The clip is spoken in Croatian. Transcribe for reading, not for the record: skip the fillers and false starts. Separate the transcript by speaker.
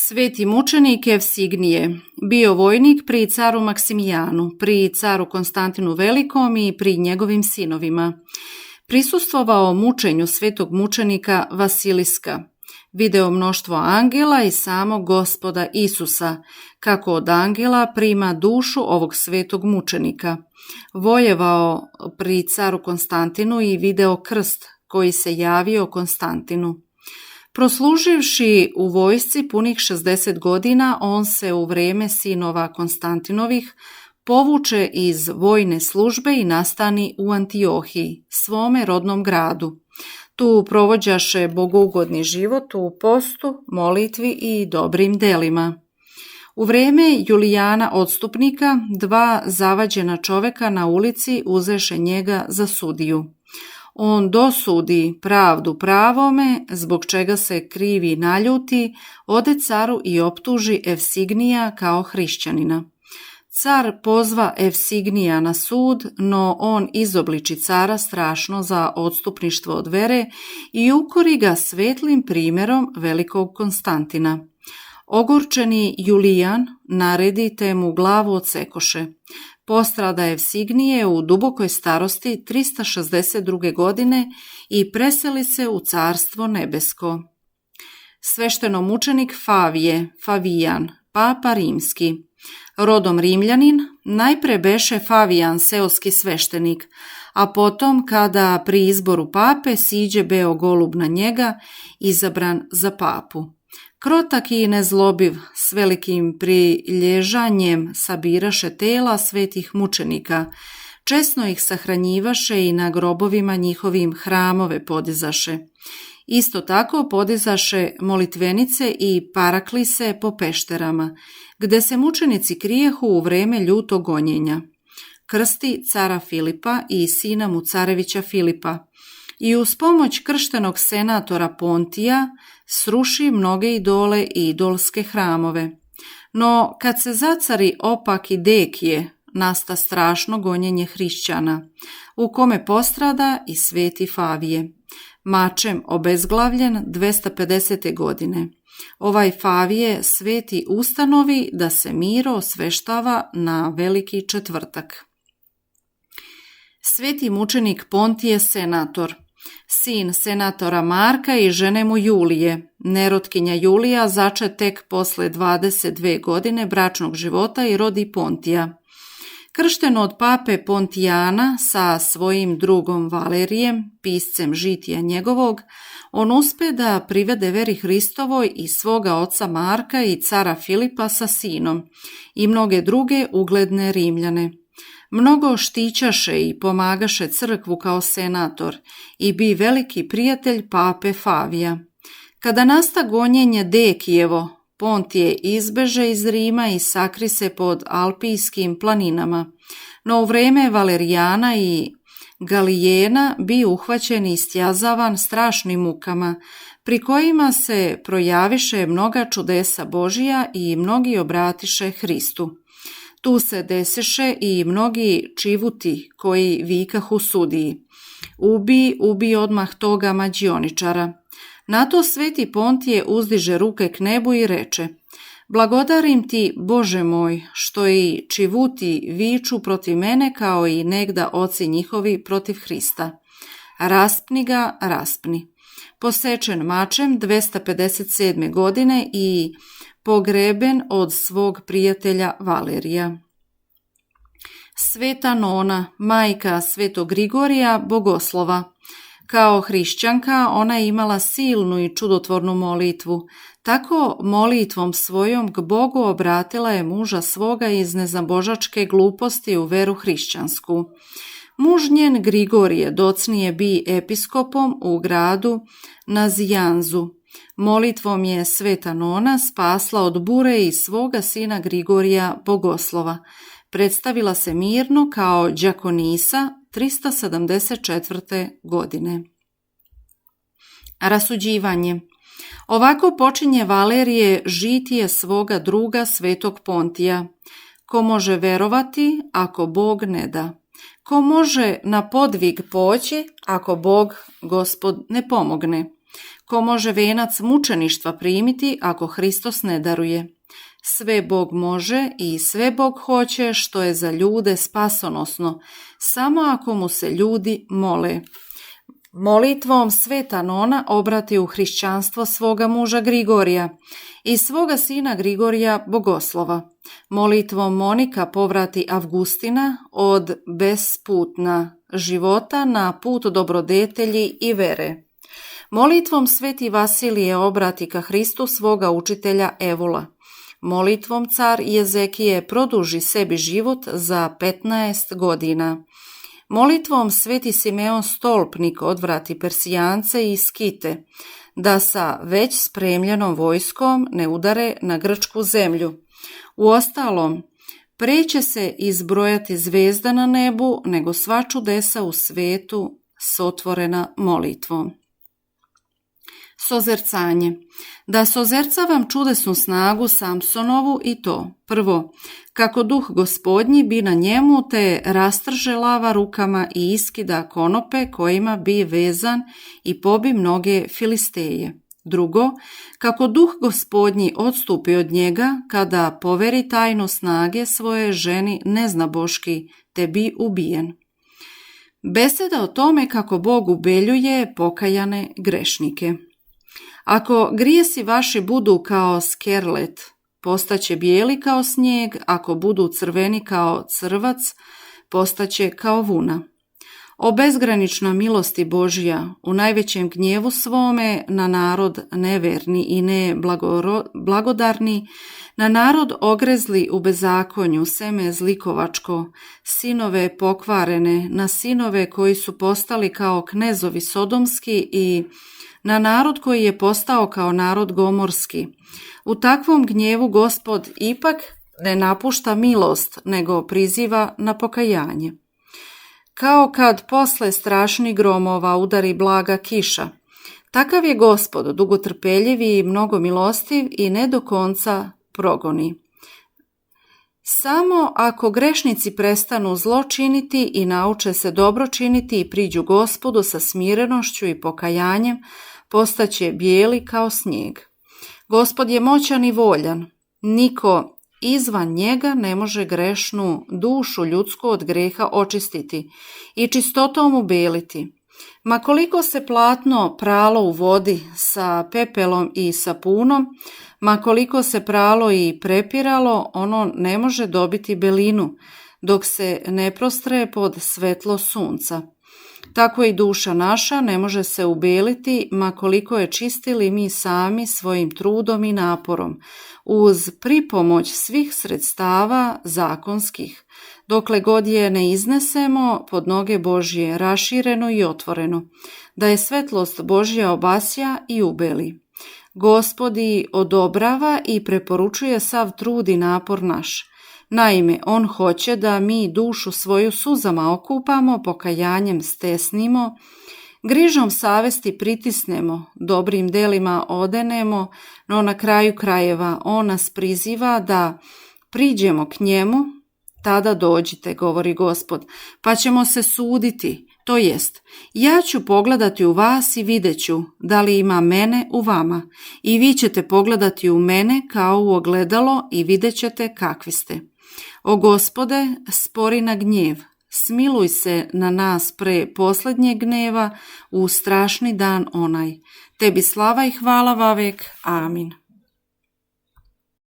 Speaker 1: Sveti mučenik Evsignije bio vojnik pri caru Maksimijanu, pri caru Konstantinu Velikom i pri njegovim sinovima. Prisustvovao mučenju svetog mučenika Vasiliska. Video mnoštvo angela i samog Gospoda Isusa, kako od angela prima dušu ovog svetog mučenika. Vojevao pri caru Konstantinu i video krst koji se javio Konstantinu. Prosluživši u vojsci punih 60 godina, on se u vreme sinova Konstantinovih povuče iz vojne službe i nastani u Antiohiji, svome rodnom gradu. Tu provođaše bogougodni život u postu, molitvi i dobrim delima. U vreme Julijana Odstupnika, dva zavađena čoveka na ulici uzeše njega za sudiju. On dosudi pravdu pravome, zbog čega se krivi naljuti, ode caru i optuži Evsignija kao hrišćanina. Car pozva Evsignija na sud, no on izobliči cara strašno za odstupništvo od vere i ukori ga svetlim primjerom velikog Konstantina. Ogorčeni Julijan naredi te mu glavu odsekoše. Postrada Evsignije u dubokoj starosti 362. godine i preseli se u carstvo nebesko. Sveštenomučenik Favijan, papa rimski. Rodom Rimljanin, najpre beše Favijan seoski sveštenik, a potom, kada pri izboru pape siđe beo golub na njega, izabran za papu. Krotak i nezlobiv, s velikim prilježanjem sabiraše tela svetih mučenika, česno ih sahranjivaše i na grobovima njihovim hramove podizaše. Isto tako podizaše molitvenice i paraklise po pešterama, gde se mučenici krijehu u vreme ljutog gonjenja. Krsti cara Filipa i sina mu carevića Filipa i uz pomoć krštenog senatora Pontija sruši mnoge idole i idolske hramove. No, kad se zacari opak i Dekije, nasta strašno gonjenje hrišćana, u kome postrada i sveti Favije. Mačem obezglavljen 250. godine. Ovaj Favije sveti ustanovi da se miro osveštava na veliki četvrtak. Sveti mučenik Pontije senator, sin senatora Marka i žene mu Julije. Nerotkinja Julija začet tek posle 22 godine bračnog života i rodi Pontija. Kršten od pape Pontijana sa svojim drugom Valerijem, piscem žitija njegovog, on uspe da privede veri Hristovoj i svoga oca Marka i cara Filipa sa sinom i mnoge druge ugledne Rimljane. Mnogo štićaše i pomagaše crkvu kao senator i bi veliki prijatelj pape Favija. Kada nasta gonjenje Dekijevo, Pontije izbeže iz Rima i sakri se pod Alpijskim planinama, no u vreme Valerijana i Galijena bi uhvaćen i istjazavan strašnim mukama, pri kojima se projaviše mnoga čudesa Božija i mnogi obratiše Hristu. Tu se desiše i mnogi čivuti koji vikahu sudiji. Ubi odmah toga mađioničara. Na to sveti Pontije uzdiže ruke k nebu i reče: Blagodarim ti, Bože moj, što i čivuti viču protiv mene kao i negda oci njihovi protiv Hrista. Raspni ga, raspni. Posečen mačem 257. godine i pogreben od svog prijatelja Valerija. Sveta Nona, majka svetog Grigorija, bogoslova. Kao hrišćanka ona je imala silnu i čudotvornu molitvu. Tako molitvom svojom k Bogu obratila je muža svoga iz nezabožačke gluposti u veru hrišćansku. Muž njen Grigorije docnije bi episkopom u gradu Nazijanzu. Molitvom je sveta Nona spasla od bure i svoga sina Grigorija bogoslova. Predstavila se mirno kao đakonisa 374. godine. Rasuđivanje. Ovako počinje Valerije žitije svoga druga svetog Pontija. Ko može verovati ako Bog ne da? Ko može na podvig poći ako Bog Gospod ne pomogne? Ko može venac mučeništva primiti ako Hristos ne daruje? Sve Bog može i sve Bog hoće što je za ljude spasonosno, samo ako mu se ljudi mole. Molitvom sveta Nona obrati u hrišćanstvo svoga muža Grigorija i svoga sina Grigorija Bogoslova. Molitvom Monika povrati Avgustina od besputna života na put dobrodetelji i vere. Molitvom sveti Vasilije obrati ka Hristu svoga učitelja Evula. Molitvom car Jezekije produži sebi život za 15 godina. Molitvom sveti Simeon Stolpnik odvrati Persijance i Skite, da sa već spremljenom vojskom ne udare na grčku zemlju. Uostalom, preće se izbrojati zvezda na nebu, nego sva čudesa u svetu s otvorena molitvom. Sozercanje. Da sozercavam čudesnu snagu Samsonovu i to: prvo, kako duh gospodnji bi na njemu te rastrže lava rukama i iskida konope kojima bi vezan i pobi mnoge Filisteje. Drugo, kako duh gospodnji odstupi od njega kada poveri tajnu snage svoje ženi neznaboški te bi ubijen. Beseda o tome kako Bog ubeljuje pokajane grešnike. Ako grijesi vaši budu kao skerlet, postaće bijeli kao snijeg, ako budu crveni kao crvac, postaće kao vuna. O bezgranična milosti Božja u najvećem gnjevu svome na narod neverni i ne blagodarni, na narod ogrezli u bezakonju, seme zlikovačko, sinove pokvarene, na sinove koji su postali kao knezovi sodomski i na narod koji je postao kao narod gomorski. U takvom gnjevu Gospod ipak ne napušta milost, nego priziva na pokajanje. Kao kad posle strašnih gromova udari blaga kiša, takav je Gospod dugotrpeljiv i mnogo milostiv i ne do konca progoni. Samo ako grešnici prestanu zlo činiti i nauče se dobro činiti i priđu Gospodu sa smirenošću i pokajanjem, postaće bijeli kao snijeg. Gospod je moćan i voljan. Niko izvan njega ne može grešnu dušu ljudsku od greha očistiti i čistotom ubeliti. Ma koliko se platno pralo u vodi sa pepelom i sapunom, ma koliko se pralo i prepiralo, ono ne može dobiti belinu, dok se ne prostre pod svetlo sunca. Tako i duša naša ne može se ubeliti, ma koliko je čistili mi sami svojim trudom i naporom, uz pripomoć svih sredstava zakonskih, dokle god je ne iznesemo pod noge Božje rašireno i otvoreno, da je svetlost Božja obasja i ubeli. Gospodi odobrava i preporučuje sav trud i napor naš. Naime, on hoće da mi dušu svoju suzama okupamo, pokajanjem stesnimo, grižom savesti pritisnemo, dobrim delima odenemo, no na kraju krajeva on nas priziva da priđemo k njemu. Tada dođite, govori Gospod, pa ćemo se suditi, to jest, ja ću pogledati u vas i vidjet ću da li ima mene u vama, i vi ćete pogledati u mene kao u ogledalo i vidjet ćete kakvi ste. O Gospode, spori na gnjev, smiluj se na nas pre posljednjeg gneva u strašni dan onaj. Tebi slava i hvala vavek. Amin.